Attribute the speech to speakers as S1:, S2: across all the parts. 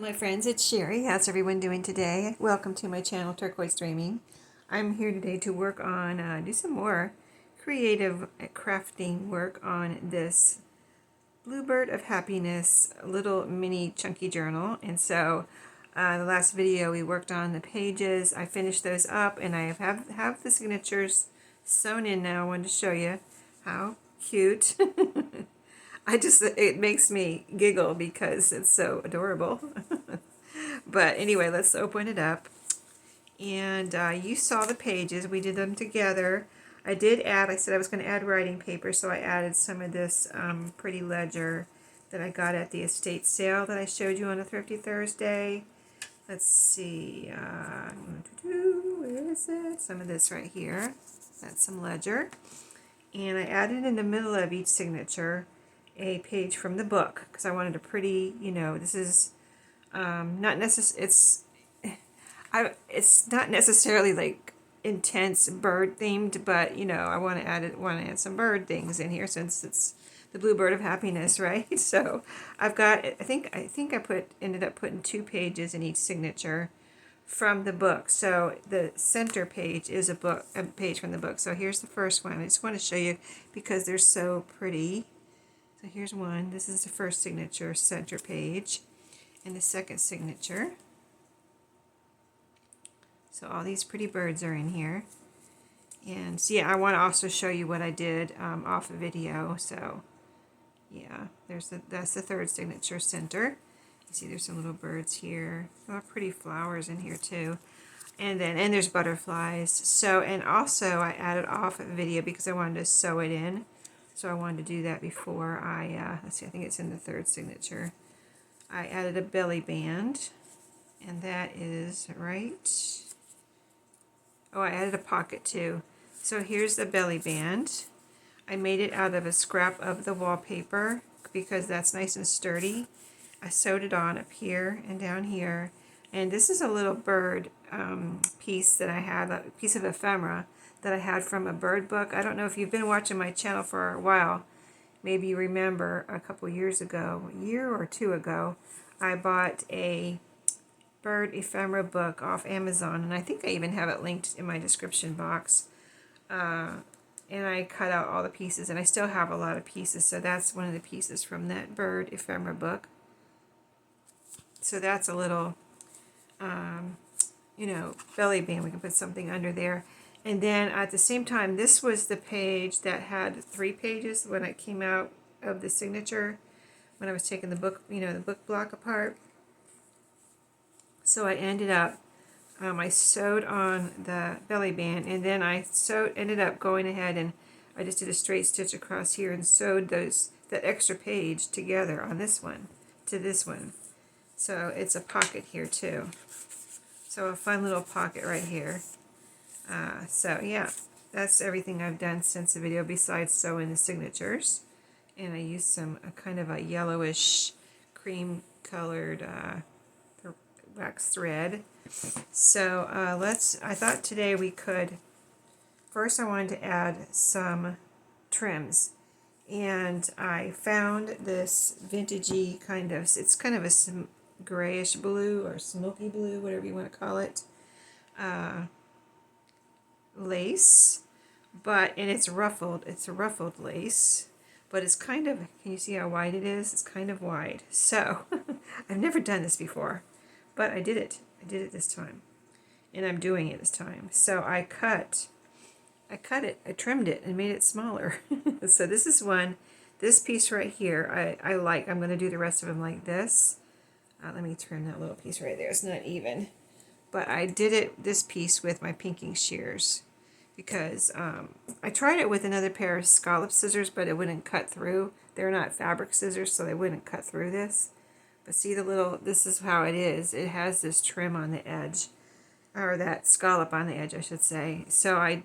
S1: My friends, it's Sheree. How's everyone doing today? Welcome to my channel, Turquoise Dreaming. I'm here today to work on, do some more creative crafting work on this Bluebird of Happiness little mini chunky journal. And so the last video we worked on the pages. I finished those up and I have the signatures sewn in now. I wanted to show you how cute. It makes me giggle because it's so adorable. But anyway, let's open it up. And you saw the pages. We did them together. I did add, I said I was going to add writing paper, so I added some of this pretty ledger that I got at the estate sale that I showed you on a Thrifty Thursday. Let's see, where is it? Some of this right here. That's some ledger. And I added in the middle of each signature a page from the book because I wanted a pretty, this is not it's not necessarily like intense bird themed, but I want to add some bird things in here since it's the Bluebird of Happiness, right? So I've got, I think I ended up putting 2 pages in each signature from the book. So the center page is a page from the book. So here's the first one. I just want to show you because they're so pretty. So here's one. This is the first signature, center page, and the second signature. So all these pretty birds are in here. And so yeah, I want to also show you what I did off a video. So yeah, that's the third signature, center. You see there's some little birds here. A lot of pretty flowers in here too. And there's butterflies. So, and also I added off a video because I wanted to sew it in. So I wanted to do that before let's see, I think it's in the third signature. I added a belly band, and that is right. Oh, I added a pocket too. So here's the belly band. I made it out of a scrap of the wallpaper because that's nice and sturdy. I sewed it on up here and down here. And this is a little bird piece that I had, a piece of ephemera that I had from a bird book. I don't know if you've been watching my channel for a while. Maybe you remember a couple years ago, a year or 2 ago, I bought a bird ephemera book off Amazon, and I think I even have it linked in my description box. And I cut out all the pieces, and I still have a lot of pieces, so that's one of the pieces from that bird ephemera book. So that's a little, belly band. We can put something under there. And then at the same time, this was the page that had 3 pages when it came out of the signature, when I was taking the book, the book block apart. So I ended up, I sewed on the belly band, and then I ended up going ahead and I just did a straight stitch across here and sewed that extra page together on this one to this one. So it's a pocket here too. So a fun little pocket right here. So yeah, that's everything I've done since the video besides sewing the signatures. And I used some kind of a yellowish cream colored wax thread. So I thought today we could, first I wanted to add some trims. And I found this vintagey it's kind of a grayish blue or smoky blue, whatever you want to call it, lace, and it's ruffled. It's a ruffled lace, but it's kind of, can you see how wide it is? It's kind of wide. So I've never done this before, but I did it. I did it this time, and I'm doing it this time. So I trimmed it and made it smaller. So this is this piece right here, I'm going to do the rest of them like this. Let me trim that little piece right there. It's not even. But I did this piece with my pinking shears because I tried it with another pair of scallop scissors, but it wouldn't cut through. They're not fabric scissors, so they wouldn't cut through this. But see this is how it is. It has this trim on the edge, or that scallop on the edge, I should say. So I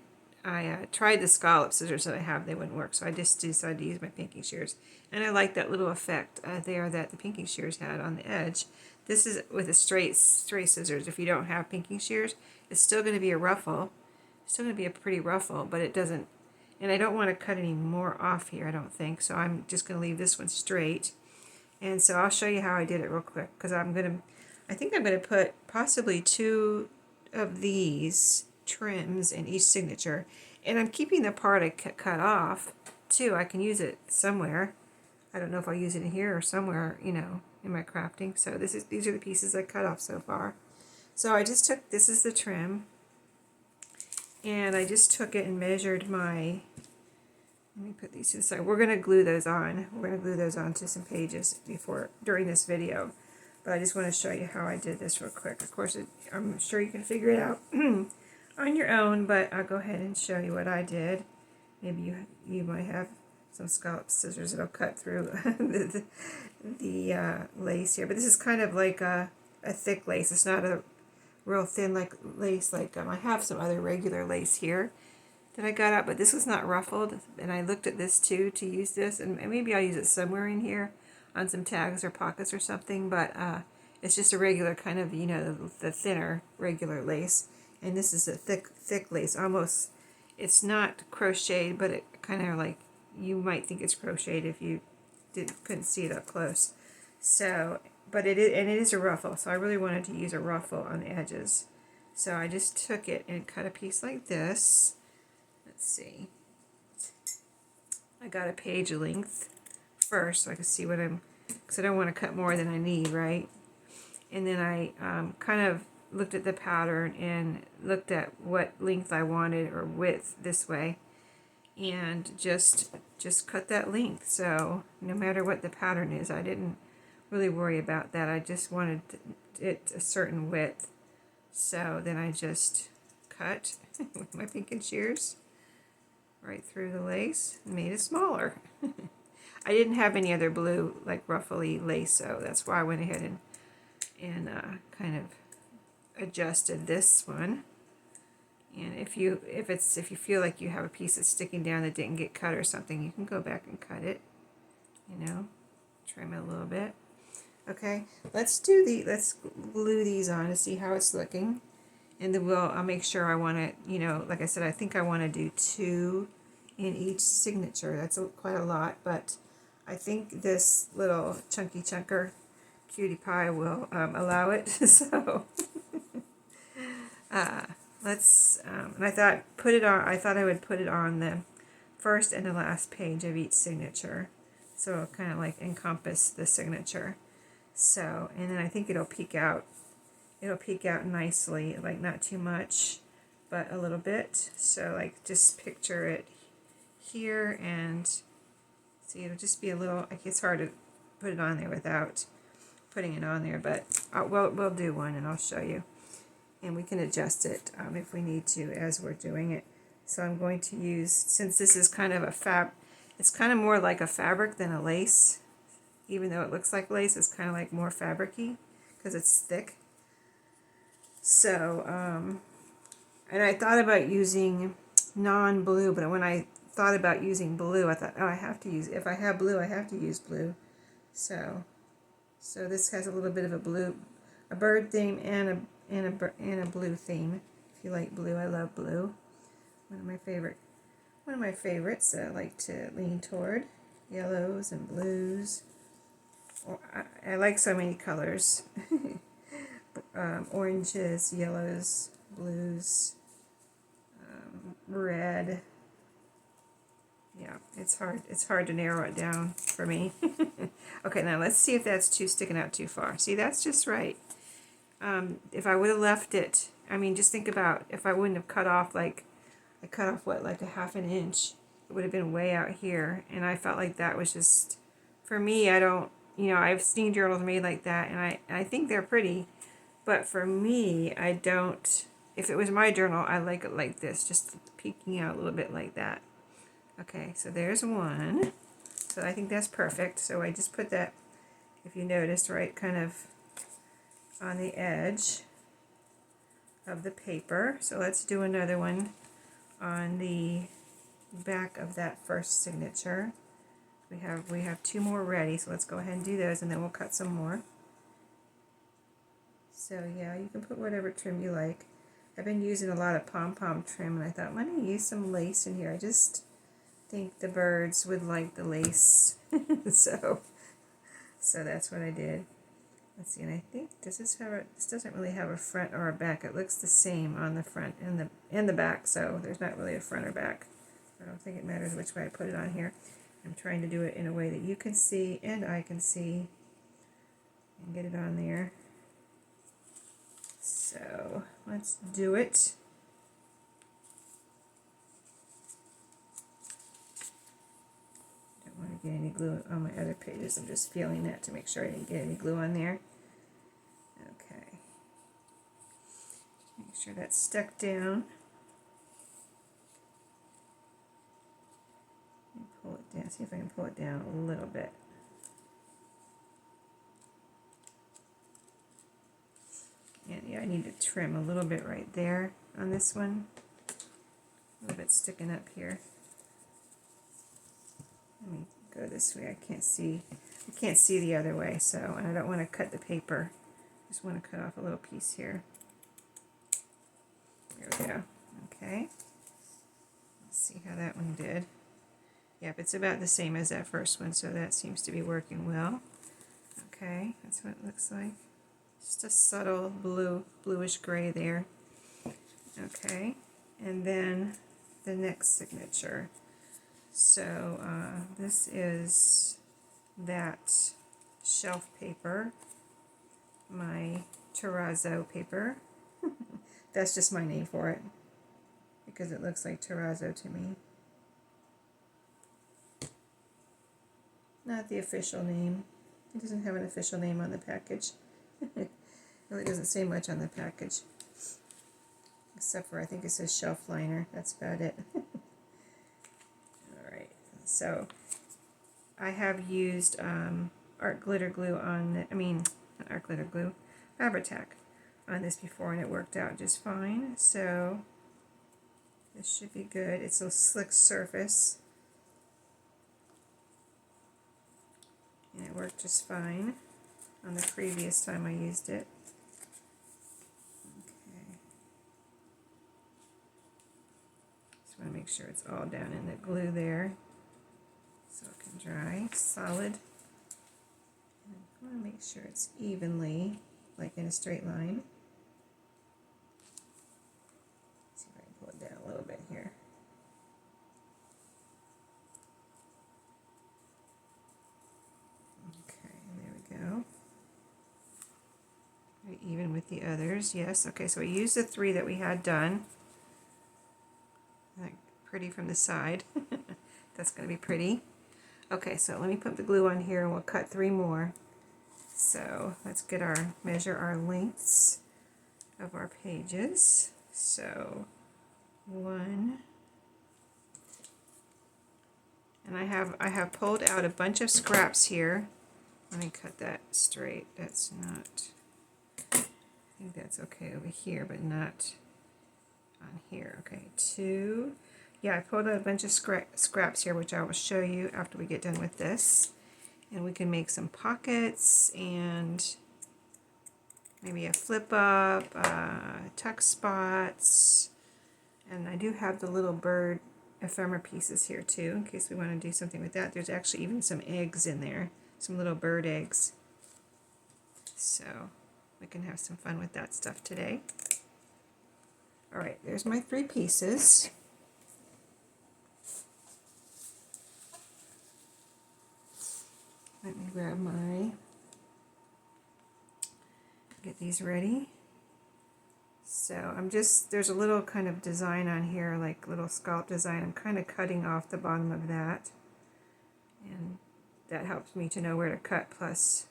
S1: tried the scallop scissors that I have. They wouldn't work, so I just decided to use my pinking shears. And I like that little effect there that the pinking shears had on the edge. This is with a straight scissors. If you don't have pinking shears, it's still going to be a ruffle. It's still going to be a pretty ruffle, but it doesn't, and I don't want to cut any more off here, I don't think, so I'm just going to leave this one straight. And so I'll show you how I did it real quick, because I think I'm going to put possibly 2 of these trims in each signature. And I'm keeping the part I cut off too. I can use it somewhere. I don't know if I'll use it in here or somewhere, you know, in my crafting. So these are the pieces I cut off so far. So I just took, this is the trim, and I just took it and measured my, let me put these to the side. We're going to glue those on. We're going to glue those onto some pages during this video. But I just want to show you how I did this real quick. Of course, I'm sure you can figure it out on your own, but I'll go ahead and show you what I did. Maybe you might have some scallop scissors that'll cut through the lace here. But this is kind of like a thick lace. It's not a real thin like lace. Like I have some other regular lace here that I got out, but this was not ruffled. And I looked at this too to use this, and maybe I'll use it somewhere in here on some tags or pockets or something. But it's just a regular kind of, you know, the thinner regular lace. And this is a thick lace. Almost, it's not crocheted, but it kind of like, you might think it's crocheted if you couldn't see it up close. So, but it is a ruffle, so I really wanted to use a ruffle on the edges. So I just took it and cut a piece like this. Let's see. I got a page length first so I can see what because I don't want to cut more than I need, right? And then I kind of looked at the pattern and looked at what length I wanted, or width, this way, and just cut that length. So no matter what the pattern is, I didn't really worry about that. I just wanted it a certain width. So then I just cut with my pinking shears right through the lace and made it smaller. I didn't have any other blue like ruffly lace, so that's why I went ahead and kind of adjusted this one. And if you feel like you have a piece that's sticking down that didn't get cut or something, you can go back and cut it, you know, trim it a little bit. Okay, let's glue these on to see how it's looking, and then I'll make sure I want to, you know, like I said, I think I want to do 2 in each signature. That's quite a lot, but I think this little chunky chunker cutie pie will allow it. So let's and I thought I would put it on the first and the last page of each signature, so it'll kind of like encompass the signature. So, and then I think it'll peek out nicely, like not too much, but a little bit. So like just picture it here, and see, it'll just be a little, like, it's hard to put it on there without putting it on there, but we'll do one and I'll show you. And we can adjust it if we need to as we're doing it. So I'm going to use, since this is kind of it's kind of more like a fabric than a lace. Even though it looks like lace, it's kind of like more fabric-y because it's thick. So, and I thought about using non-blue, but when I thought about using blue, I thought, oh, if I have blue, I have to use blue. So this has a little bit of a bird theme and a blue theme. If you like blue, I love blue. One of my favorites that I like to lean toward. Yellows and blues. I like so many colors. Oranges, yellows, blues, red. Yeah, it's hard to narrow it down for me. Okay, now let's see if that's sticking out too far. See, that's just right. If I would have left it, I mean, just think about if I wouldn't have cut off, like, I cut off, what, like a ½ inch, it would have been way out here, and I felt like that was just, for me, I don't, you know, I've seen journals made like that, and I think they're pretty, but for me, I don't, if it was my journal, I like it like this, just peeking out a little bit like that. Okay, so there's one. So I think that's perfect. So I just put that, if you noticed, right, kind of on the edge of the paper. So let's do another one on the back of that first signature. We have 2 more ready, so let's go ahead and do those, and then we'll cut some more. So yeah, you can put whatever trim you like. I've been using a lot of pom-pom trim, and I thought, why don't I use some lace in here? I just think the birds would like the lace. So So that's what I did. Let's see, and I think does this have a, this doesn't really have a front or a back. It looks the same on the front and the back, so there's not really a front or back. I don't think it matters which way I put it on here. I'm trying to do it in a way that you can see and I can see and get it on there. So let's do it. Don't want to get any glue on my other pages. I'm just feeling that to make sure I didn't get any glue on there. Okay. Make sure that's stuck down. And pull it down. See if I can pull it down a little bit. And yeah, I need to trim a little bit right there on this one. A little bit sticking up here. Let me go this way. I can't see the other way, so, and I don't want to cut the paper. Just want to cut off a little piece here. There we go. Okay. Let's see how that one did. Yep, it's about the same as that first one, so that seems to be working well. Okay, that's what it looks like. Just a subtle bluish gray there. Okay, and then the next signature. So this is that shelf paper, my terrazzo paper. That's just my name for it because it looks like terrazzo to me. Not the official name. It doesn't have an official name on the package. It really doesn't say much on the package. Except for I think it says shelf liner. That's about it. Alright, so I have used art glitter glue on, not art glitter glue, Fabri-Tac on this before and it worked out just fine. So this should be good. It's a slick surface. And it worked just fine on the previous time I used it. Okay. Just want to make sure it's all down in the glue there so it can dry solid. And I want to make sure it's evenly, like in a straight line. Let's see if I can pull it down a little bit here. Go. Very even with the others, yes. Okay, so we used the 3 that we had done. Like pretty from the side. That's going to be pretty. Okay, so let me put the glue on here and we'll cut 3 more. So let's get measure our lengths of our pages. So 1, and I have pulled out a bunch of scraps here. Let me cut that straight. That's not, I think that's okay over here, but not on here. Okay, 2. Yeah, I pulled out a bunch of scraps here, which I will show you after we get done with this. And we can make some pockets and maybe a flip up, tuck spots. And I do have the little bird ephemera pieces here too, in case we want to do something with that. There's actually even some eggs in there. Some little bird eggs. So we can have some fun with that stuff today. Alright, there's my 3 pieces. Let me grab get these ready. So there's a little kind of design on here, like little scallop design. I'm kind of cutting off the bottom of that. And that helps me to know where to cut, plus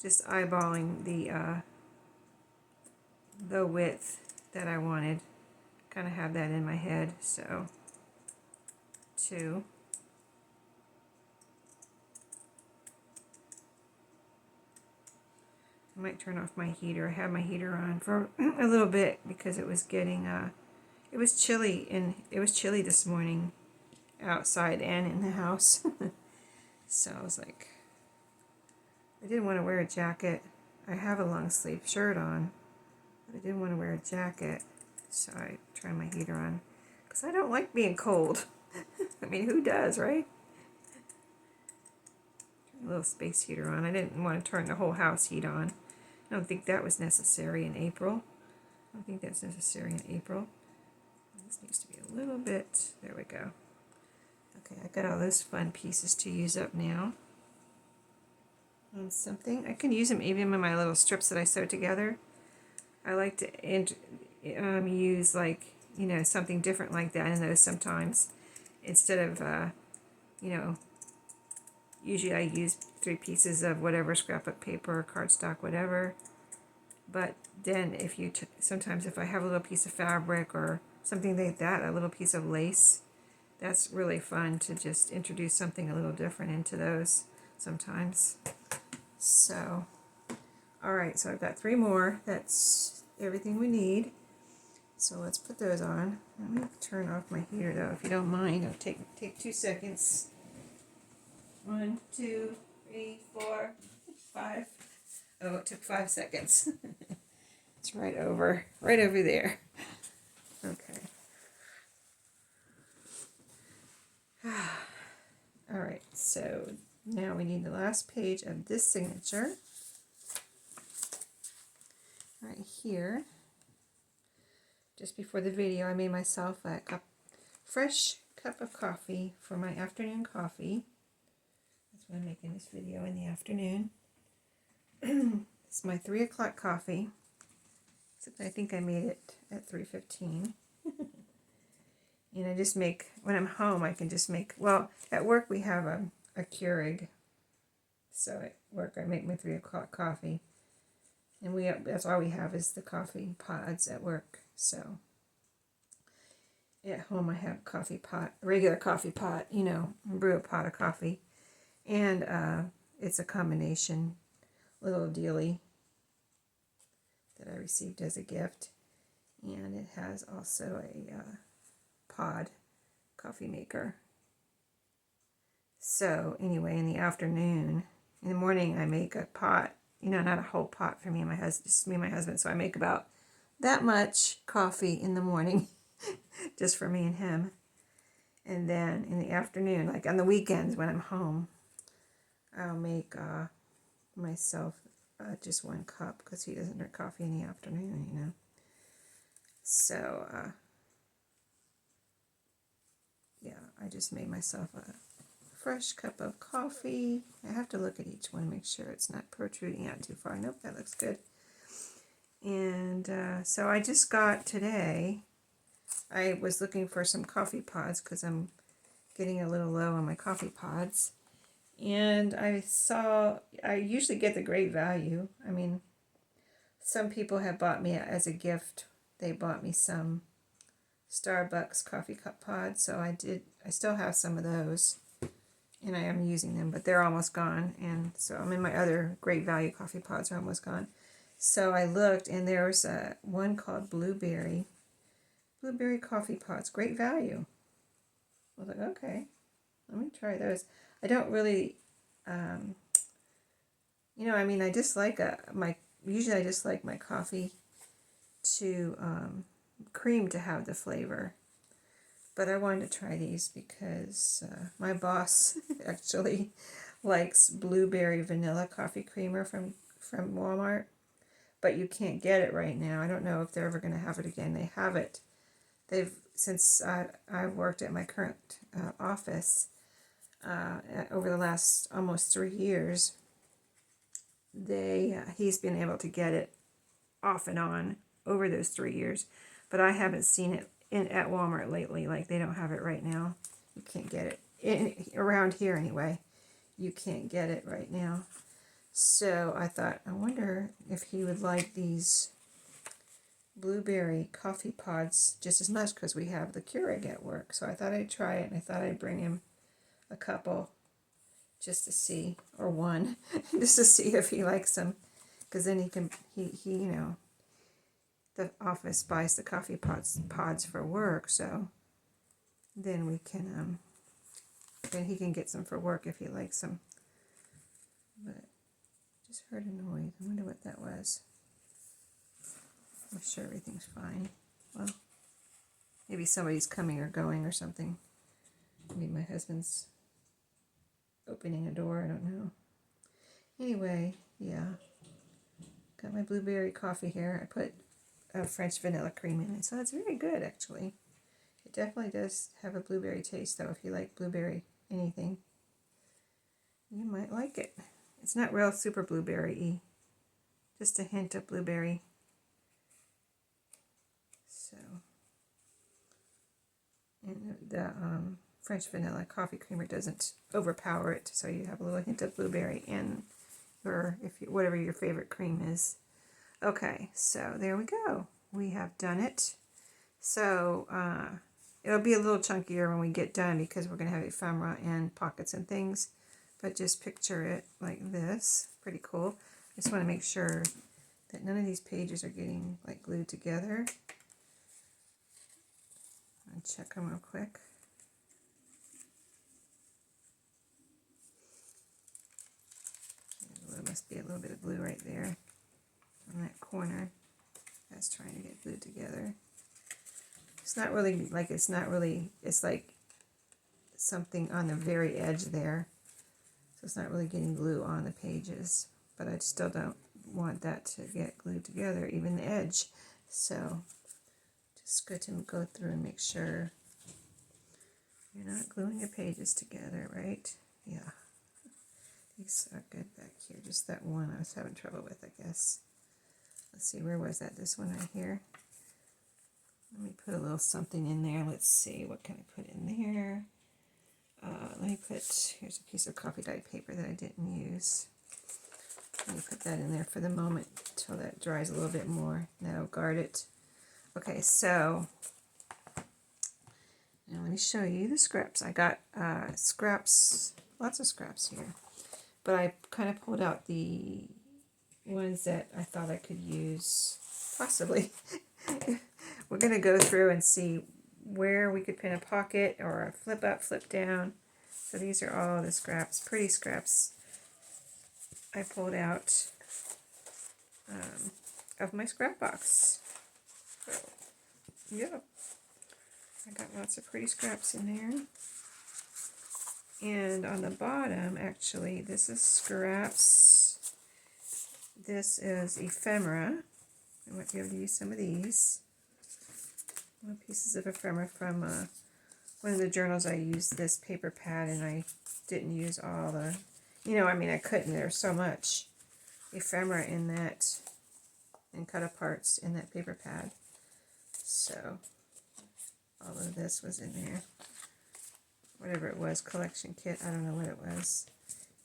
S1: just eyeballing the width that I wanted. Kind of have that in my head, so 2. I might turn off my heater. I had my heater on for a little bit because it was getting it was chilly this morning outside and in the house. So I was like, I didn't want to wear a jacket. I have a long sleeve shirt on, but I didn't want to wear a jacket, so I turned my heater on because I don't like being cold. I mean, who does, right? a little space heater on. I didn't want to turn the whole house heat on. I don't think that was necessary in April. I don't think that's necessary in April. This needs to be a little bit, there we go. Okay, I got all those fun pieces to use up now. And something, I can use them even in my little strips that I sew together. I like to use like, you know, something different like that in those sometimes. Instead of, you know, usually I use 3 pieces of whatever, scrapbook paper, cardstock, whatever. But then if you, sometimes if I have a little piece of fabric or something like that, a little piece of lace, that's really fun to just introduce something a little different into those sometimes. So, alright, so I've got 3 more. That's everything we need. So let's put those on. Let me turn off my heater though, if you don't mind. It'll take 2 seconds. 1, 2, 3, 4, 5. Oh, it took 5 seconds. It's right over there. Okay. Alright, so now we need the last page of this signature. Right here. Just before the video, I made myself a fresh cup of coffee for my afternoon coffee. That's why I'm making this video in the afternoon. It's my 3 o'clock coffee. Except I think I made it at 3:15. And I just make, when I'm home, I can just make, well, at work we have a Keurig. So at work I make my 3 o'clock coffee. And that's all we have is the coffee pods at work. So at home I have coffee pot, regular coffee pot, you know, brew a pot of coffee. And it's a combination little dealie that I received as a gift. And it has also a pod coffee maker. So anyway, in the afternoon, in the morning I make a pot, you know, not a whole pot for me and my husband, just me and my husband. So I make about that much coffee in the morning, just for me and him. And then in the afternoon, like on the weekends when I'm home, I'll make myself just 1 cup because he doesn't drink coffee in the afternoon, you know. So, yeah, I just made myself a fresh cup of coffee. I have to look at each one, make sure it's not protruding out too far. Nope, that looks good. And so I just got today, I was looking for some coffee pods because I'm getting a little low on my coffee pods. And I usually get the great value. I mean, some people have bought me as a gift. They bought me some Starbucks coffee cup pods, so I still have some of those. And I am using them, but they're almost gone. And so I'm in my other great value coffee pods are almost gone. So I looked, and there was one called Blueberry coffee pods, great value. I was like, okay, let me try those. I don't really, you know, I mean, I just like usually I just like my coffee to cream to have the flavor. But I wanted to try these because my boss actually likes blueberry vanilla coffee creamer from Walmart. But you can't get it right now. I don't know if they're ever going to have it again. They have it. Since I've worked at my current office over the last almost 3 years, he's been able to get it off and on over those 3 years. But I haven't seen it at Walmart lately. Like, they don't have it right now. You can't get it around here anyway. You can't get it right now. So I thought, I wonder if he would like these blueberry coffee pods just as much because we have the Keurig at work. So I thought I'd try it, and I thought I'd bring him a couple just to see, or one, just to see if he likes them. Because then he you know, the office buys the coffee pods for work, so then we can, then he can get some for work if he likes them. But just heard a noise. I wonder what that was. I'm sure everything's fine. Well, maybe somebody's coming or going or something. Maybe my husband's opening a door. I don't know. Anyway, yeah. Got my blueberry coffee here. I put French vanilla cream in it, so it's very good actually. It definitely does have a blueberry taste though. If you like blueberry anything, you might like it. It's not real super blueberry-y, just a hint of blueberry. So, and the French vanilla coffee creamer doesn't overpower it, so you have a little hint of blueberry in your, whatever your favorite cream is. Okay, so there we go. We have done it. So it'll be a little chunkier when we get done because we're going to have ephemera and pockets and things. But just picture it like this. Pretty cool. I just want to make sure that none of these pages are getting like glued together. I'll check them real quick. There must be a little bit of glue right there on that corner. That's trying to get glued together. It's not really like, it's like something on the very edge there. So it's not really getting glue on the pages, but I still don't want that to get glued together, even the edge. So just good to go through and make sure you're not gluing your pages together, right? Yeah. These are good back here. Just that one I was having trouble with, I guess. Let's see, where was that? This one right here. Let me put a little something in there. Let's see, what can I put in there? Let me put, here's a piece of coffee dyed paper that I didn't use. Let me put that in there for the moment until that dries a little bit more. That'll guard it. Okay, so now let me show you the scraps. I got scraps, lots of scraps here. But I kind of pulled out the ones that I thought I could use, possibly. We're going to go through and see where we could pin a pocket or a flip up, flip down. So these are all the scraps, pretty scraps I pulled out of my scrap box. So, yeah, I got lots of pretty scraps in there. And on the bottom, actually, this is scraps. This is ephemera. I might be able to use some of these. Pieces of ephemera from one of the journals. I used this paper pad and I didn't use all the, I couldn't. There's so much ephemera in that and cut aparts in that paper pad. So all of this was in there. Whatever it was, collection kit, I don't know what it was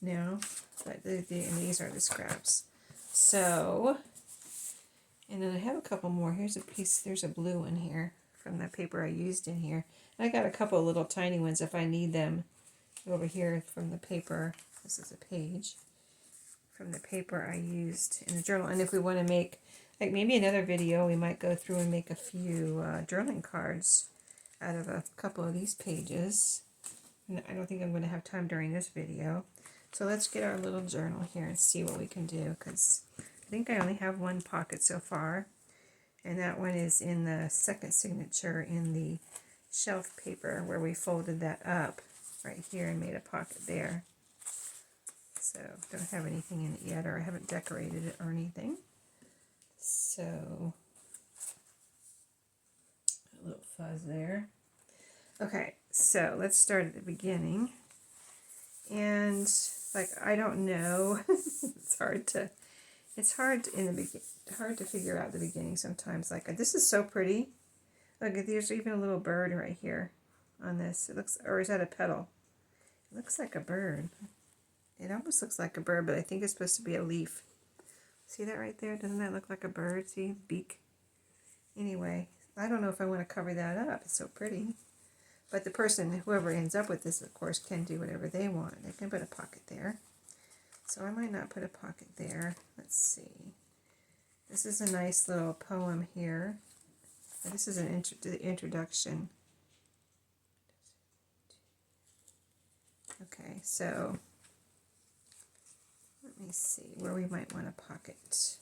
S1: now, but and these are the scraps. So, and then I have a couple more. Here's a piece, there's a blue one here from the paper I used in here. I got a couple of little tiny ones if I need them over here from the paper. This is a page from the paper I used in the journal. And if we want to make, like maybe another video, we might go through and make a few journaling cards out of a couple of these pages. I don't think I'm going to have time during this video. So let's get our little journal here and see what we can do, because I think I only have one pocket so far. And that one is in the second signature in the shelf paper where we folded that up right here and made a pocket there. So don't have anything in it yet, or I haven't decorated it or anything. So a little fuzz there. Okay, so let's start at the beginning. And like, I don't know. It's hard to figure out the beginning sometimes. Like, this is so pretty. Look, there's even a little bird right here on this. It looks, or is that a petal? It looks like a bird. It almost looks like a bird, but I think it's supposed to be a leaf. See that right there? Doesn't that look like a bird? See, beak. Anyway, I don't know if I want to cover that up. It's so pretty. But the person, whoever ends up with this, of course, can do whatever they want. They can put a pocket there. So I might not put a pocket there. Let's see. This is a nice little poem here. This is the introduction. Okay, so let me see where we might want a pocket.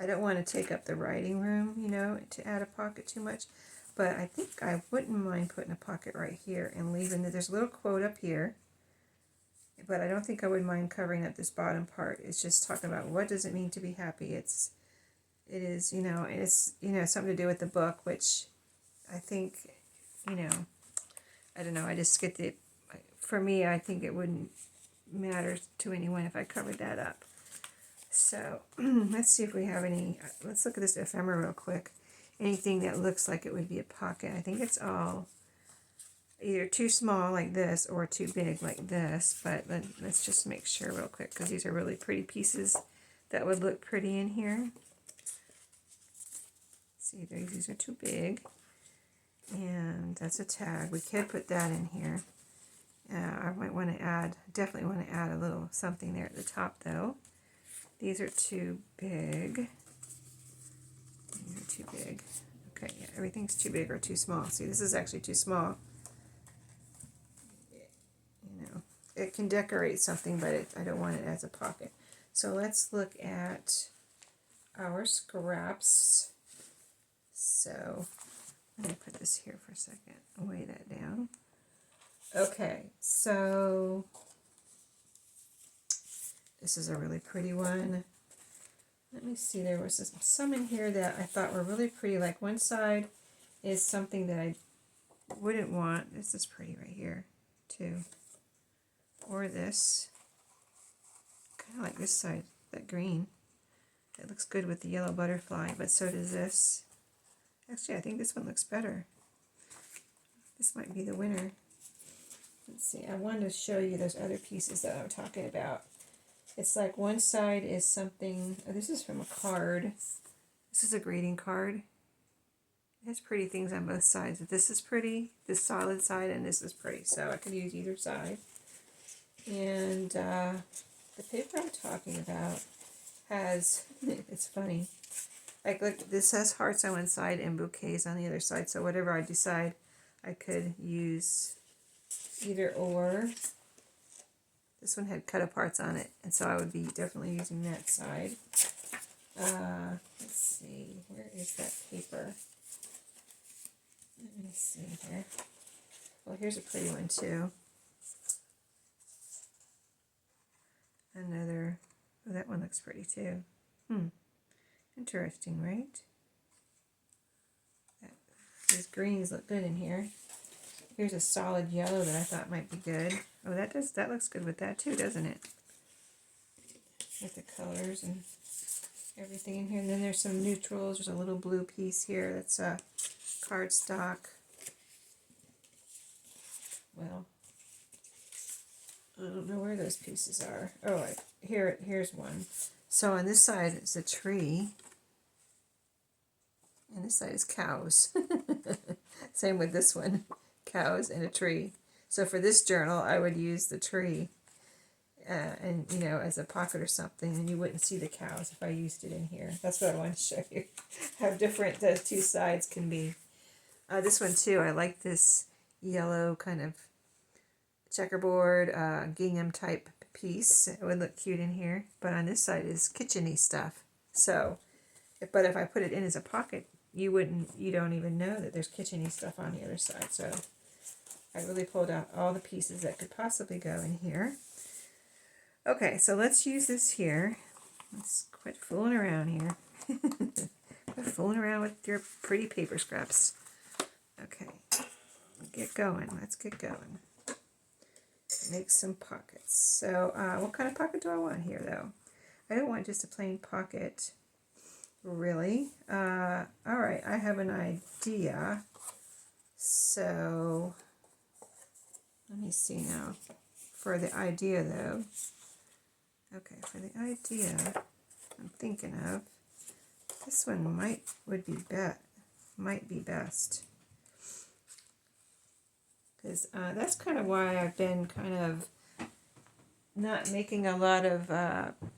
S1: I don't want to take up the writing room, to add a pocket too much. But I think I wouldn't mind putting a pocket right here and leaving it. There's a little quote up here. but I don't think I would mind covering up this bottom part. It's just talking about what does it mean to be happy. It is, you know, it's, you know, something to do with the book, which I think, you know, I don't know, I just get the, for me, I think it wouldn't matter to anyone if I covered that up. So let's see if we have any, let's look at this ephemera real quick. Anything that looks like it would be a pocket. I think it's all either too small like this or too big like this, but let's just make sure real quick because these are really pretty pieces that would look pretty in here. See, these are too big, and that's a tag. We could put that in here. I might want to add, definitely want to add a little something there at the top though. These are too big. These are too big. Okay, yeah, everything's too big or too small. See, this is actually too small. You know, it can decorate something, but I don't want it as a pocket. So let's look at our scraps. So let me put this here for a second, weigh that down. Okay, so this is a really pretty one. Let me see, there was some in here that I thought were really pretty. Like one side is something that I wouldn't want. This is pretty right here too. Or this, kind of like this side, that green. It looks good with the yellow butterfly, but so does this. Actually, I think this one looks better. This might be the winner. Let's see, I wanted to show you those other pieces that I'm talking about. It's like one side is something, oh, this is from a card. This is a greeting card. It has pretty things on both sides. This is pretty, this solid side, and this is pretty. So I could use either side. And the paper I'm talking about has, it's funny, like look, this has hearts on one side and bouquets on the other side. So whatever I decide, I could use either or. This one had cut aparts on it, and so I would be definitely using that side. Let's see, where is that paper? Let me see here. Well, here's a pretty one too. Another, oh, that one looks pretty too. Interesting, right? These greens look good in here. Here's a solid yellow that I thought might be good. Oh, that looks good with that too, doesn't it? With the colors and everything in here. And then there's some neutrals. There's a little blue piece here that's a cardstock. Well, I don't know where those pieces are. Oh, here's one. So on this side is a tree. And this side is cows. Same with this one. Cows and a tree. So for this journal, I would use the tree, and you know, as a pocket or something, and you wouldn't see the cows if I used it in here. That's what I want to show you, how different the two sides can be. This one too, I like this yellow kind of checkerboard gingham type piece. It would look cute in here, but on this side is kitchen-y stuff. So, but if I put it in as a pocket, you don't even know that there's kitchen-y stuff on the other side. So I really pulled out all the pieces that could possibly go in here. Okay, so let's use this here. Let's quit fooling around here. Quit fooling around with your pretty paper scraps. Okay, get going. Let's get going. Make some pockets. So what kind of pocket do I want here, though? I don't want just a plain pocket, really. All right, I have an idea. So let me see now. For the idea, though. Okay, for the idea I'm thinking of, this one might be best. Because that's kind of why I've been kind of not making a lot of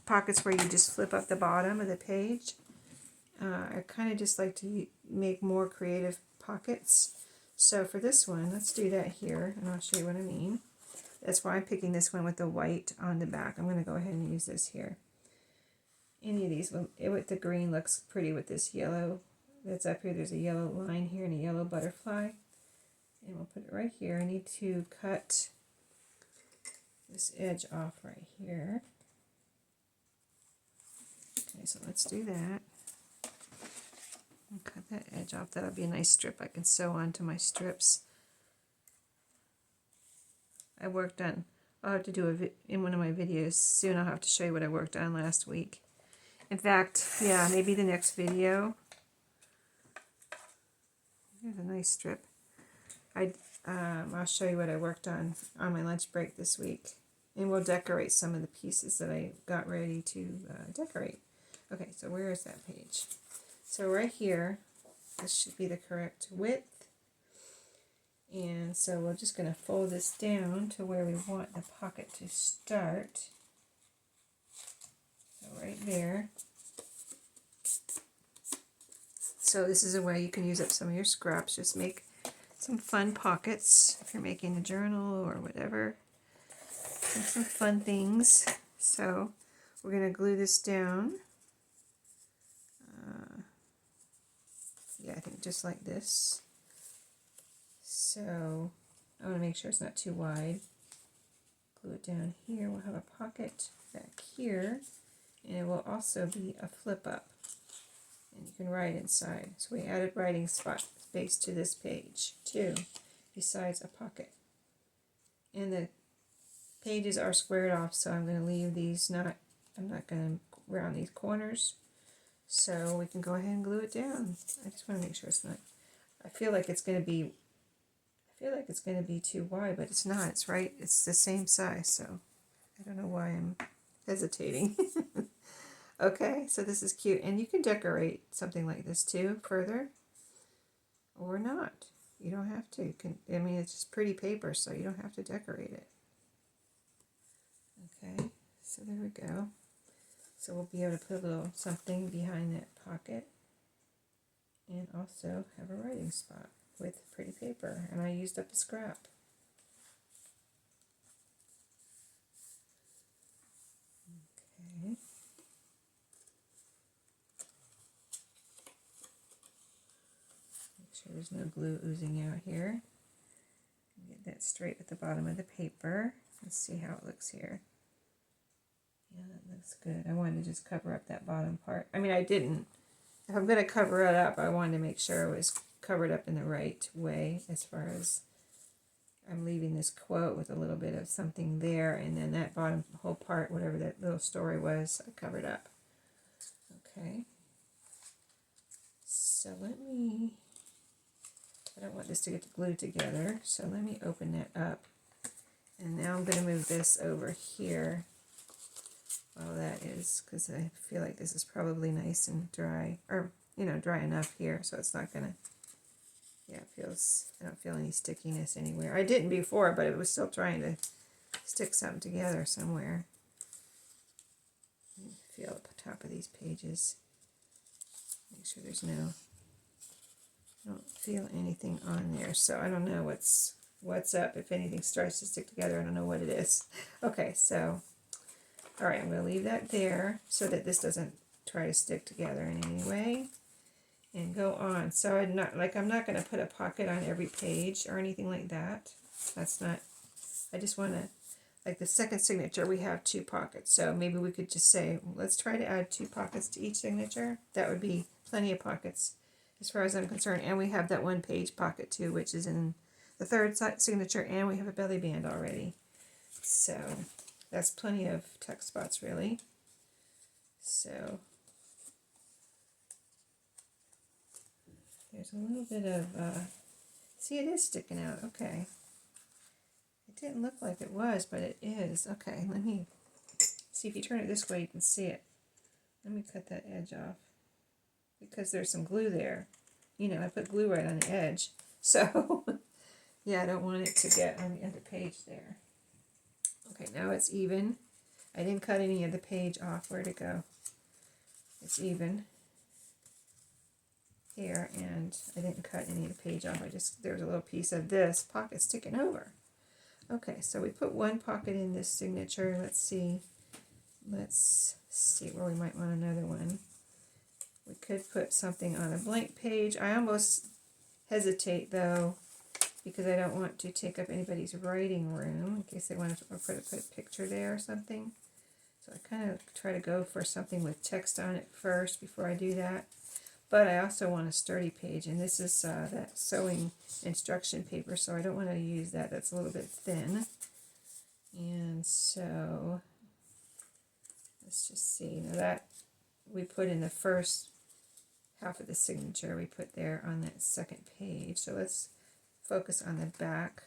S1: pockets where you just flip up the bottom of the page. I kind of just like to make more creative pockets. So for this one, let's do that here, and I'll show you what I mean. That's why I'm picking this one with the white on the back. I'm going to go ahead and use this here. Any of these, with the green looks pretty with this yellow that's up here. There's a yellow line here and a yellow butterfly. And we'll put it right here. I need to cut this edge off right here. Okay, so let's do that. And cut that edge off. That'll be a nice strip I can sew onto my strips. I worked on, I'll have to do in one of my videos soon. I'll have to show you what I worked on last week. In fact, yeah, maybe the next video. Here's a nice strip. I'll show you what I worked on my lunch break this week. And we'll decorate some of the pieces that I got ready to decorate. Okay, so where is that page? So right here, this should be the correct width. And so we're just going to fold this down to where we want the pocket to start. So right there. So this is a way you can use up some of your scraps. Just make some fun pockets if you're making a journal or whatever. And some fun things. So we're going to glue this down. Yeah, I think just like this. So I want to make sure it's not too wide. Glue it down here. We'll have a pocket back here. And it will also be a flip up. And you can write inside. So we added writing space to this page too, besides a pocket. And the pages are squared off, so I'm going to leave these I'm not going to round these corners. So we can go ahead and glue it down. I just want to make sure it's not, I feel like it's going to be too wide, but it's not. It's right, it's the same size, so I don't know why I'm hesitating. Okay, so this is cute, and you can decorate something like this too further, or not. You don't have to. I mean, it's just pretty paper, so you don't have to decorate it. Okay, so there we go. So we'll be able to put a little something behind that pocket, and also have a writing spot with pretty paper, and I used up a scrap. Okay. Make sure there's no glue oozing out here. Get that straight at the bottom of the paper. Let's see how it looks here. Yeah, that looks good. I wanted to just cover up that bottom part. I mean, I didn't. If I'm going to cover it up, I wanted to make sure it was covered up in the right way, as far as I'm leaving this quote with a little bit of something there, and then that bottom whole part, whatever that little story was, I covered up. Okay. So I don't want this to get glued together, so let me open that up. And now I'm going to move this over here. Well, that is, because I feel like this is probably nice and dry, or, dry enough here, so it's not going to, yeah, I don't feel any stickiness anywhere. I didn't before, but it was still trying to stick something together somewhere. Feel at the top of these pages. Make sure there's I don't feel anything on there, so I don't know what's up. If anything starts to stick together, I don't know what it is. Okay, so, all right, I'm going to leave that there so that this doesn't try to stick together in any way, and go on. So I'm not going to put a pocket on every page or anything like that. That's not, I just want to, like the second signature, we have 2 pockets. So maybe we could just say, let's try to add 2 pockets to each signature. That would be plenty of pockets as far as I'm concerned. And we have that 1 page pocket too, which is in the third signature, and we have a belly band already. So that's plenty of tuck spots, really. So there's a little bit of, see, it is sticking out. Okay. It didn't look like it was, but it is. Okay, let me see. If you turn it this way, you can see it. Let me cut that edge off, because there's some glue there. I put glue right on the edge. So, yeah, I don't want it to get on the other page there. Okay, now it's even. I didn't cut any of the page off. Where'd it go? It's even here, and I didn't cut any of the page off. There's a little piece of this pocket sticking over. Okay, so we put 1 pocket in this signature. Let's see where we might want another one. We could put something on a blank page. I almost hesitate, though, because I don't want to take up anybody's writing room in case they want to put a picture there or something. So I kind of try to go for something with text on it first before I do that. But I also want a sturdy page, and this is that sewing instruction paper, so I don't want to use that. That's a little bit thin. And so let's just see. Now that we put in the first half of the signature, we put there on that second page. So let's focus on the back.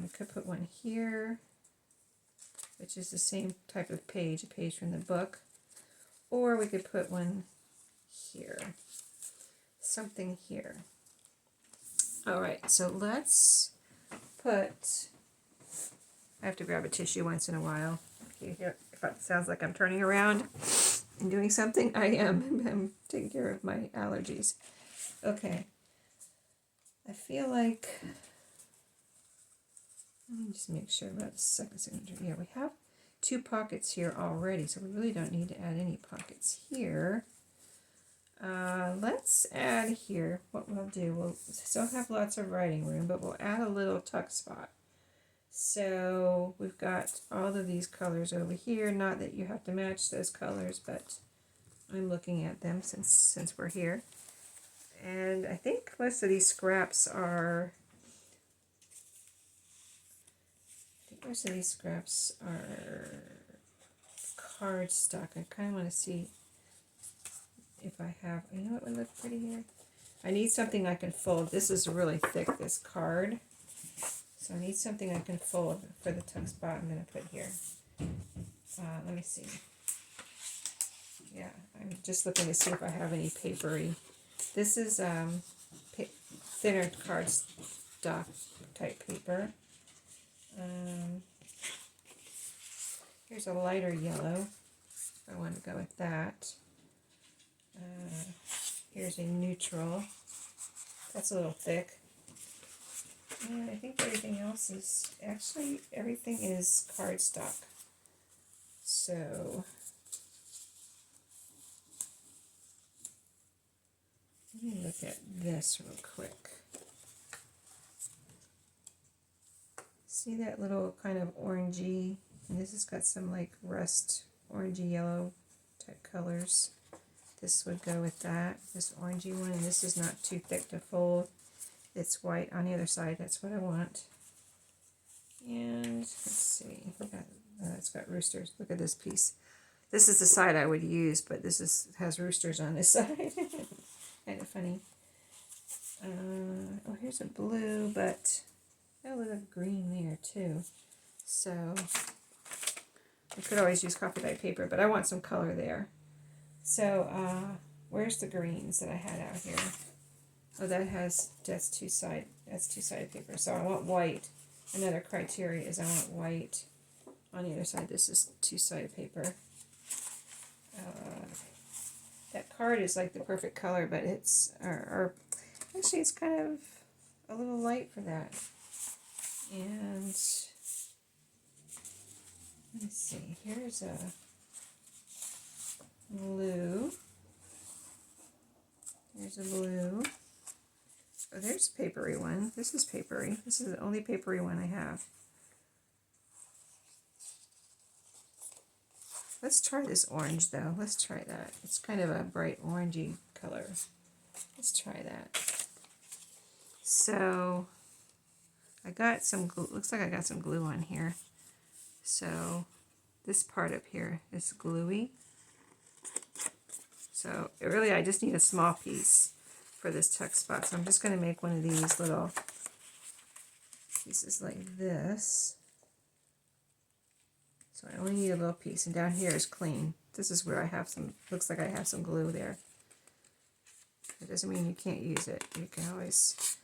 S1: We could put one here, which is the same type of page, a page from the book. Or we could put one here, something here. All right, so let's put, I have to grab a tissue once in a while. Okay, here, if it sounds like I'm turning around and doing something, I am. I'm taking care of my allergies. Okay, I feel like, let me just make sure about the second signature. Yeah, we have 2 pockets here already, so we really don't need to add any pockets here. Let's add here, what we'll do, we'll still have lots of writing room, but we'll add a little tuck spot. So we've got all of these colors over here, not that you have to match those colors, but I'm looking at them since we're here. And I think most of these scraps are, cardstock. I kind of want to see if I have, you know what would look pretty here? I need something I can fold. This is really thick, this card. So I need something I can fold for the tuck spot I'm going to put here. Let me see. Yeah, I'm just looking to see if I have any papery. This is thinner cardstock type paper. Here's a lighter yellow. I want to go with that. Here's a neutral. That's a little thick. And I think everything else is, actually everything is cardstock. So let me look at this real quick. See that little kind of orangey, and this has got some like rust orangey yellow type colors. This would go with that, this orangey one, and this is not too thick to fold. It's white on the other side, that's what I want. And let's see, it's got roosters. Look at this piece. This is the side I would use, but this has roosters on this side. Kind of funny. Oh, here's a blue, but got a little green there too. So I could always use copy dyed paper, but I want some color there. So where's the greens that I had out here? Oh, that's two-sided paper. So I want white. Another criteria is I want white on the other side. This is two-sided paper. That card is like the perfect color, but it's, or actually it's kind of a little light for that. And let me see, here's a blue. There's a blue. Oh, there's a papery one. This is papery. This is the only papery one I have. Let's try this orange though. Let's try that. It's kind of a bright orangey color. Let's try that. So I got some glue. Looks like I got some glue on here. So this part up here is gluey. So really I just need a small piece for this tuck spot. So I'm just going to make one of these little pieces like this. So I only need a little piece, and down here is clean. This is where I have some, looks like I have some glue there. It doesn't mean you can't use it. You can always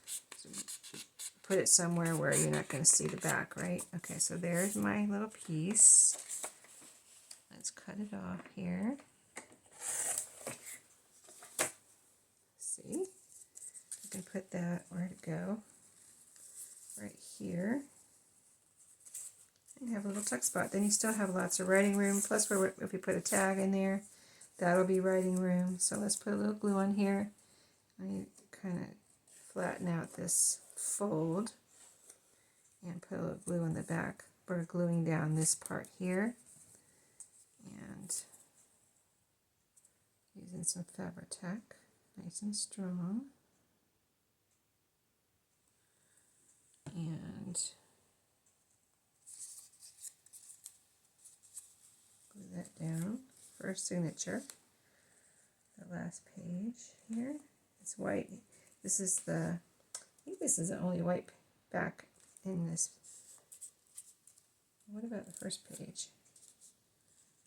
S1: put it somewhere where you're not going to see the back, right? Okay, so there's my little piece. Let's cut it off here. See? You can put that where to go. Right here. And have a little tuck spot. Then you still have lots of writing room. Plus, if we put a tag in there, that'll be writing room. So let's put a little glue on here. I need to kind of flatten out this fold and put a little glue on the back. We're gluing down this part here and using some Fabri-Tac, nice and strong. And glue that down. First signature, the last page here. It's white. This is the, I think this is the only white back in this. What about the first page?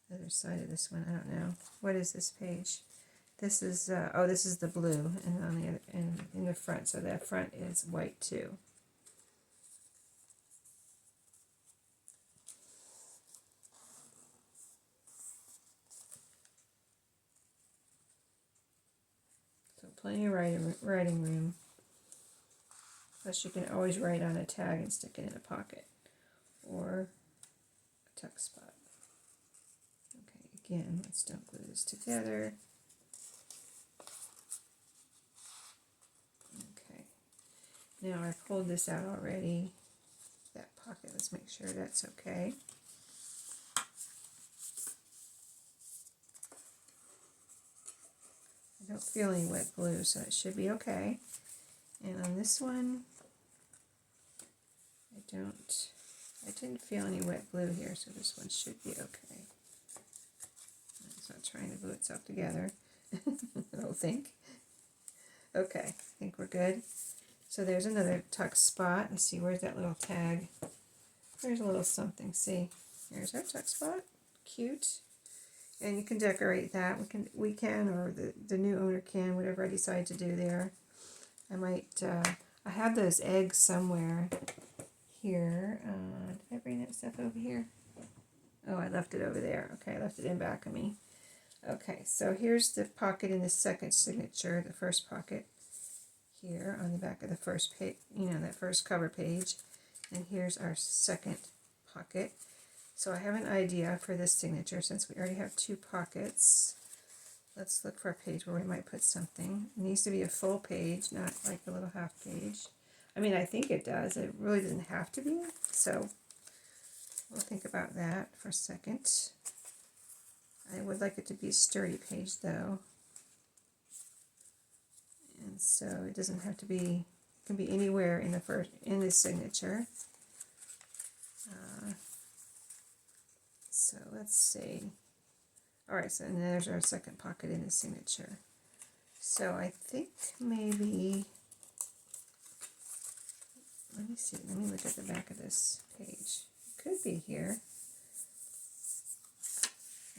S1: The other side of this one, I don't know. What is this page? This is, oh, this is the blue, and on the other, and in the front, so that front is white too. So plenty of writing room. Plus you can always write on a tag and stick it in a pocket or a tuck spot. Okay, again, let's don't glue this together. Okay, now I pulled this out already. That pocket, let's make sure that's okay. I don't feel any wet glue, so it should be okay. And on this one, I didn't feel any wet glue here, so this one should be okay. It's not trying to glue itself together, I don't think. Okay, I think we're good. So there's another tuck spot. Let's see, where's that little tag? There's a little something, see? There's our tuck spot, cute. And you can decorate that. We can, or the new owner can, whatever I decide to do there. I might, I have those eggs somewhere here. Did I bring that stuff over here? Oh, I left it over there. Okay, I left it in back of me. Okay, so here's the pocket in the second signature, the first pocket here on the back of the first page, you know, that first cover page. And here's our second pocket. So I have an idea for this signature since we already have two pockets. Let's look for a page where we might put something. It needs to be a full page, not like a little half page. I mean, I think it does. It really doesn't have to be. So we'll think about that for a second. I would like it to be a sturdy page though. And so it doesn't have to be, it can be anywhere in the signature. So let's see. Alright, so and there's our second pocket in the signature. So I think maybe, let me see, let me look at the back of this page. It could be here.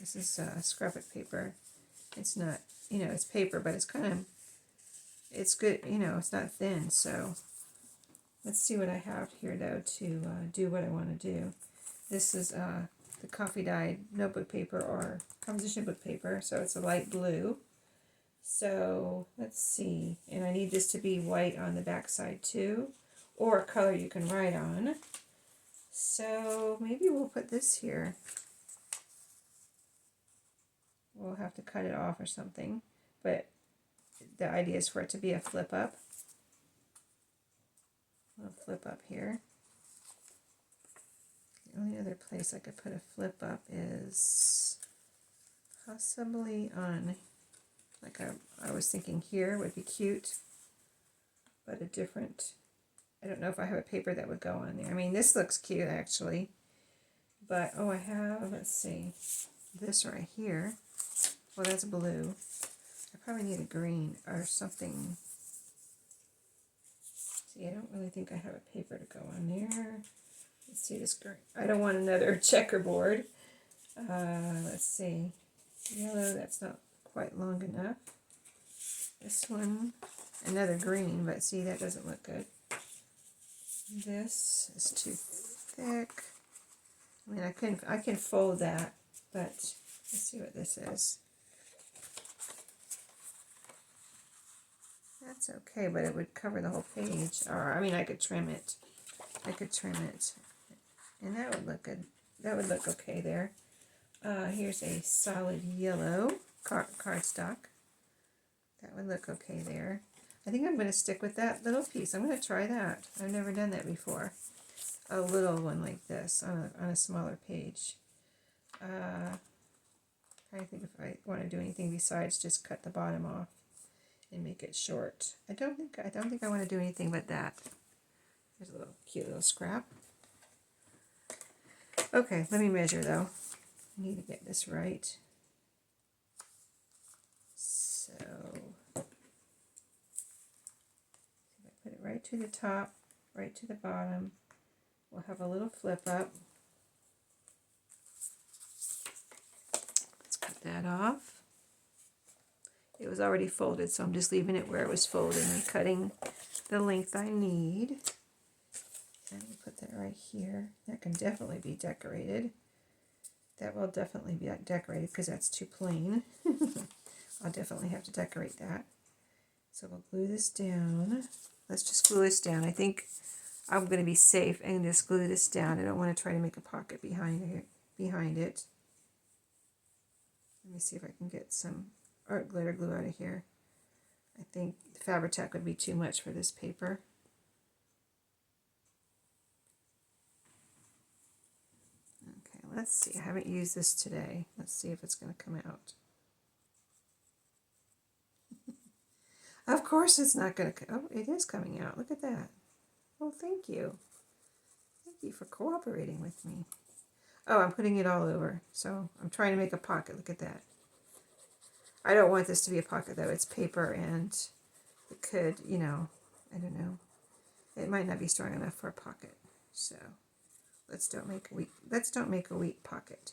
S1: This is scrapbook paper. It's not, you know, it's paper, but it's kind of, it's good, you know, it's not thin. So let's see what I have here though to do what I want to do. This is the coffee dyed notebook paper or composition book paper, so it's a light blue. So let's see, and I need this to be white on the back side too, or a color you can write on. So maybe we'll put this here. We'll have to cut it off or something, but the idea is for it to be a flip up. A flip up here. The only other place I could put a flip up is possibly on, like I was thinking here would be cute, but a different, I don't know if I have a paper that would go on there. I mean, this looks cute actually, but oh, I have, let's see, this right here. Well, that's blue. I probably need a green or something. See, I don't really think I have a paper to go on there. Let's see this green. I don't want another checkerboard. Let's see. Yellow, that's not quite long enough. This one, another green, but see, that doesn't look good. This is too thick. I mean, I can fold that, but let's see what this is. That's okay, but it would cover the whole page. Or, I mean, I could trim it. I could trim it. And that would look good. That would look okay there. Here's a solid yellow cardstock. That would look okay there. I think I'm going to stick with that little piece. I'm going to try that. I've never done that before. A little one like this on a smaller page. Trying to think if I want to do anything besides just cut the bottom off and make it short. I don't think I want to do anything but that. There's a little cute little scrap. Okay, let me measure though. I need to get this right. So if I put it right to the top, right to the bottom, we'll have a little flip up. Let's cut that off. It was already folded, so I'm just leaving it where it was folded and cutting the length I need. And we put that right here. That can definitely be decorated. That will definitely be decorated because that's too plain. I'll definitely have to decorate that. So we'll glue this down. Let's just glue this down. I think I'm going to be safe and just glue this down. I don't want to try to make a pocket behind it. Let me see if I can get some art glitter glue out of here. I think Fabri-Tac would be too much for this paper. Okay, let's see. I haven't used this today. Let's see if it's going to come out. Of course it's not going to. Oh, it is coming out. Look at that. Oh, thank you. Thank you for cooperating with me. Oh, I'm putting it all over. So I'm trying to make a pocket. Look at that. I don't want this to be a pocket though. It's paper and it could, you know, I don't know. It might not be strong enough for a pocket. So let's don't make a weak pocket.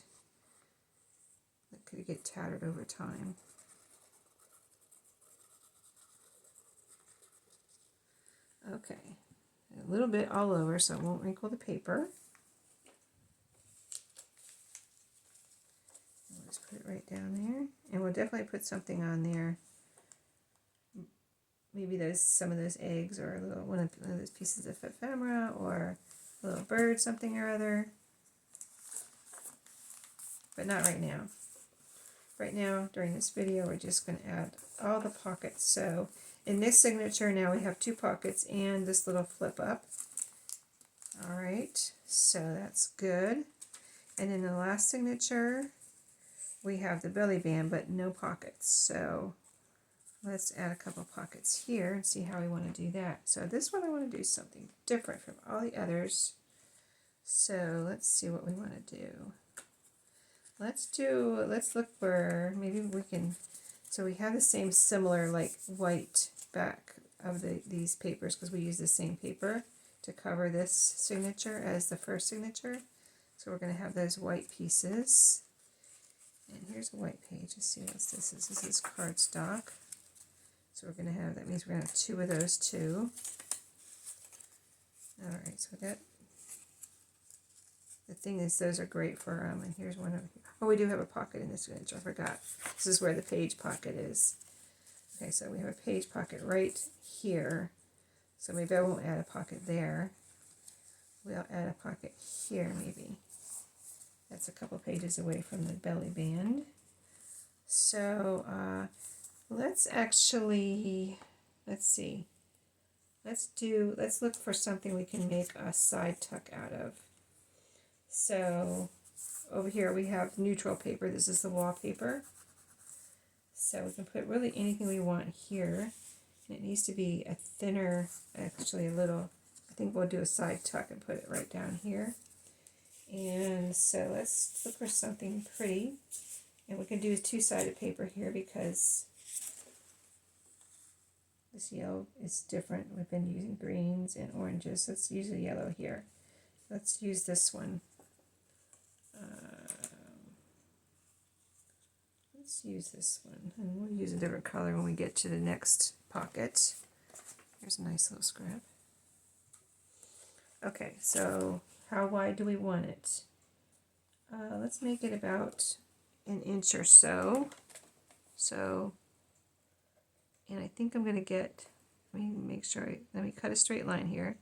S1: It could get tattered over time. Okay. A little bit all over so it won't wrinkle the paper. We'll just put it right down there. And we'll definitely put something on there. Maybe some of those eggs or one of those pieces of ephemera or a little bird, something or other. But not right now. Right now, during this video, we're just going to add all the pockets. So in this signature now we have 2 pockets and this little flip up. All right, so that's good. And in the last signature, we have the belly band, but no pockets. So let's add a couple pockets here and see how we want to do that. So this one I want to do something different from all the others. So let's see what we want to do. Let's look for, maybe we can, so we have the same similar like white back of these papers because we use the same paper to cover this signature as the first signature. So we're going to have those white pieces. And here's a white page. Let's see what this is. This is cardstock. So we're going to have, that means we're going to have 2 of those too. Alright, so that, the thing is those are great for, and here's one over here. Oh, we do have a pocket in this signature, I forgot. This is where the page pocket is. Okay, so we have a page pocket right here. So maybe I won't add a pocket there. We'll add a pocket here maybe. That's a couple pages away from the belly band. So let's actually, let's see. Let's look for something we can make a side tuck out of. So over here we have neutral paper. This is the wallpaper. So we can put really anything we want here. And it needs to be a thinner, actually a little, I think we'll do a side tuck and put it right down here. And so let's look for something pretty. And we can do a 2-sided paper here because this yellow is different. We've been using greens and oranges. Let's use a yellow here. Let's use this one. Let's use this one. And we'll use a different color when we get to the next pocket. Here's a nice little scrap. Okay, so how wide do we want it? Let's make it about 1 inch or so. And I think I'm going to get, let me make sure, let me cut a straight line here.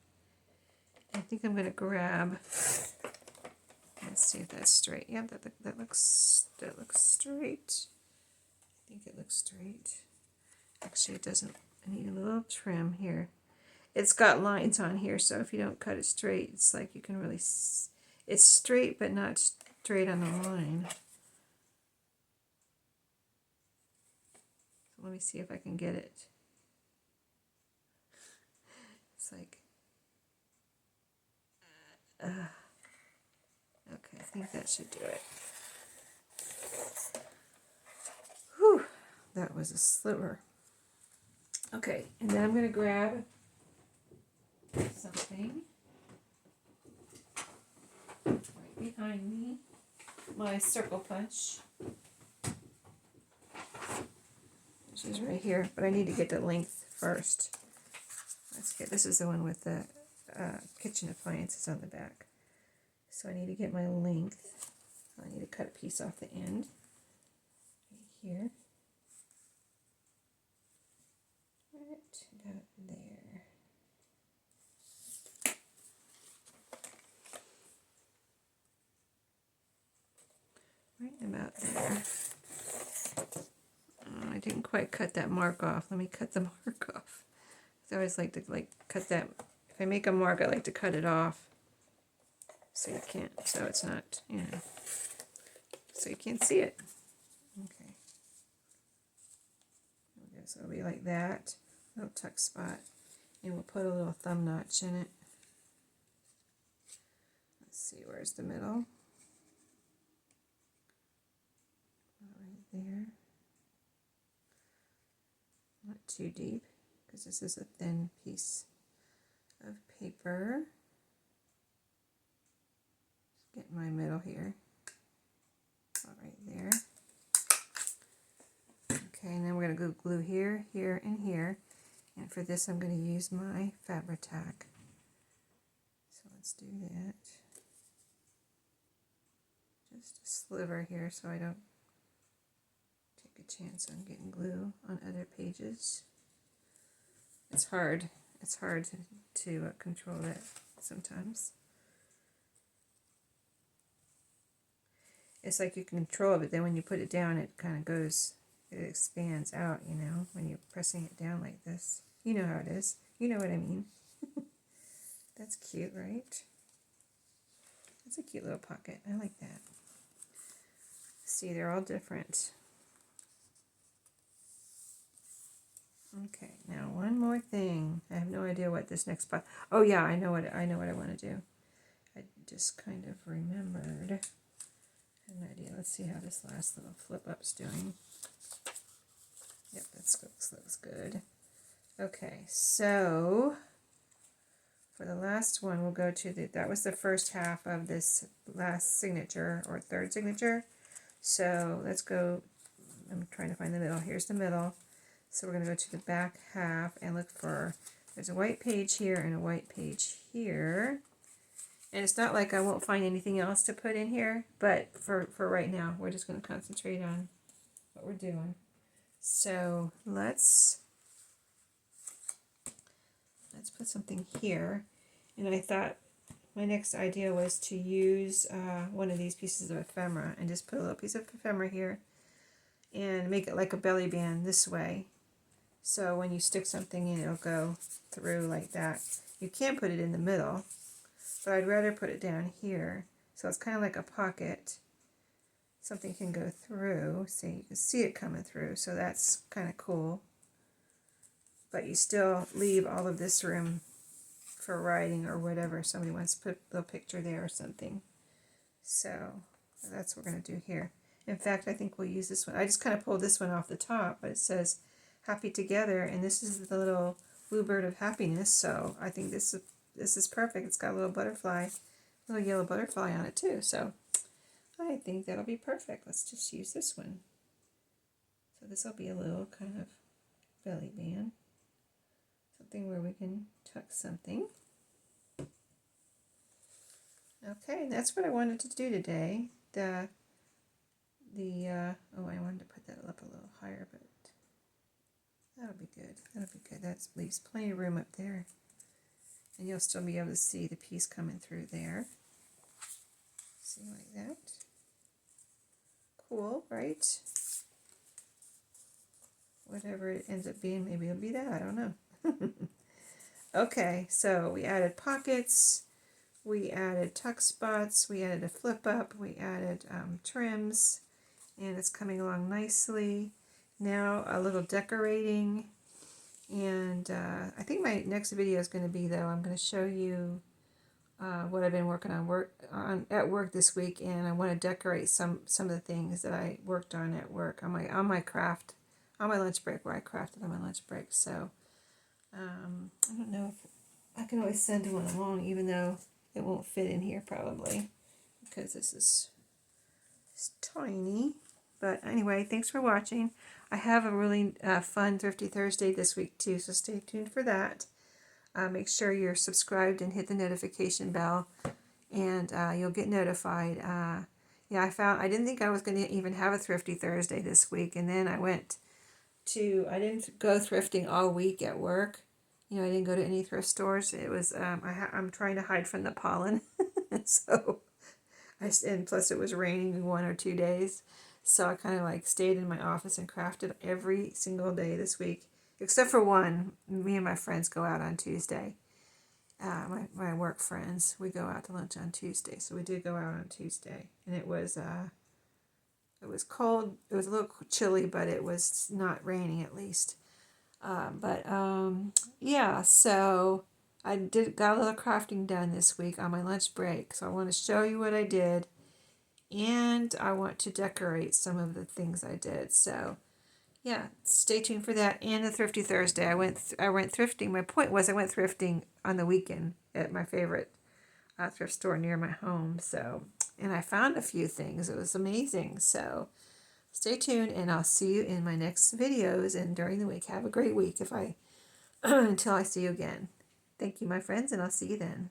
S1: I think I'm going to grab, let's see if that's straight. Yeah, that looks straight. I think it looks straight. Actually, it doesn't I need a little trim here. It's got lines on here, so if you don't cut it straight, it's like you can really, it's straight but not straight on the line. So let me see if I can get it. It's like, okay, I think that should do it. Whew, that was a sliver. Okay, and then I'm going to grab something right behind me, my circle punch, which is right here, but I need to get the length first. Let's get, this is the one with the kitchen appliances on the back. So I need to get my length. I need to cut a piece off the end right here. Right about there. Right about there. Oh, I didn't quite cut that mark off. Let me cut the mark off. I always like to cut that. If I make a mark, I like to cut it off so you can't. So it's not, you know, so you can't see it. Okay. So it'll be like that. Little tuck spot, and we'll put a little thumb notch in it. Let's see, where's the middle? Right there. Not too deep, because this is a thin piece of paper. Just get my middle here. Right there. Okay, and then we're going to go glue here, here, and here. And for this, I'm going to use my Fabri-Tac. So let's do that. Just a sliver here so I don't take a chance on getting glue on other pages. It's hard. It's hard to control that sometimes. It's like you can control it, but then when you put it down, it kind of goes, it expands out, you know, when you're pressing it down like this. You know how it is. You know what I mean. That's cute, right? That's a cute little pocket. I like that. See, they're all different. Okay, now one more thing. I have no idea what this next part. Oh yeah, I know what I want to do. I just kind of remembered. I have no idea. Let's see how this last little flip up's doing. Yep, that looks good. Okay, so for the last one, we'll go to the, that was the first half of this last signature, or third signature. So let's go, I'm trying to find the middle. Here's the middle. So we're going to go to the back half and look for, there's a white page here and a white page here. And it's not like I won't find anything else to put in here, but for right now, we're just going to concentrate on what we're doing. So let's put something here. And I thought my next idea was to use one of these pieces of ephemera and just put a little piece of ephemera here and make it like a belly band this way. So when you stick something in, it'll go through like that. You can put it in the middle, but I'd rather put it down here. So it's kind of like a pocket. Something can go through. See, you can see it coming through, so that's kind of cool. But you still leave all of this room for writing or whatever. Somebody wants to put a little picture there or something. So that's what we're going to do here. In fact, I think we'll use this one. I just kind of pulled this one off the top, but it says Happy Together, and this is the little Bluebird of Happiness, so I think this is perfect. It's got a little butterfly, little yellow butterfly on it too, so I think that'll be perfect. Let's just use this one. So this will be a little kind of belly band, something where we can tuck something. Okay, that's what I wanted to do today. Oh, I wanted to put that up a little higher, but that'll be good. That'll be good. That leaves plenty of room up there. And you'll still be able to see the piece coming through there. See, like that. Cool, right? whatever it ends up being. Maybe it'll be that. I don't know. Okay, so we added pockets. We added tuck spots. We added a flip up. We added trims. And it's coming along nicely. Now a little decorating. And I think my next video is going to be, though, I'm going to show you what I've been working on at work this week, and I want to decorate some of the things that I worked on at work on my lunch break, where I crafted on my lunch break. So I don't know if I can always send one along, even though it won't fit in here probably because this is tiny. But anyway, thanks for watching. I have a really fun Thrifty Thursday this week too, so stay tuned for that. Make sure you're subscribed and hit the notification bell, and you'll get notified. Yeah, I didn't think I was going to even have a Thrifty Thursday this week, and then I didn't go thrifting all week at work. I didn't go to any thrift stores. It was, I'm trying to hide from the pollen, so, and plus it was raining 1 or 2 days, so I kind of like stayed in my office and crafted every single day this week. Except for one. Me and my friends go out on Tuesday. My work friends, we go out to lunch on Tuesday. So we did go out on Tuesday, and it was cold. It was a little chilly, but it was not raining at least. Yeah. So I got a little crafting done this week on my lunch break. So I want to show you what I did, and I want to decorate some of the things I did. So. Yeah, stay tuned for that and the Thrifty Thursday. I went thrifting. My point was I went thrifting on the weekend at my favorite thrift store near my home. So, and I found a few things. It was amazing. So, stay tuned, and I'll see you in my next videos and during the week. Have a great week until I see you again. Thank you, my friends, and I'll see you then.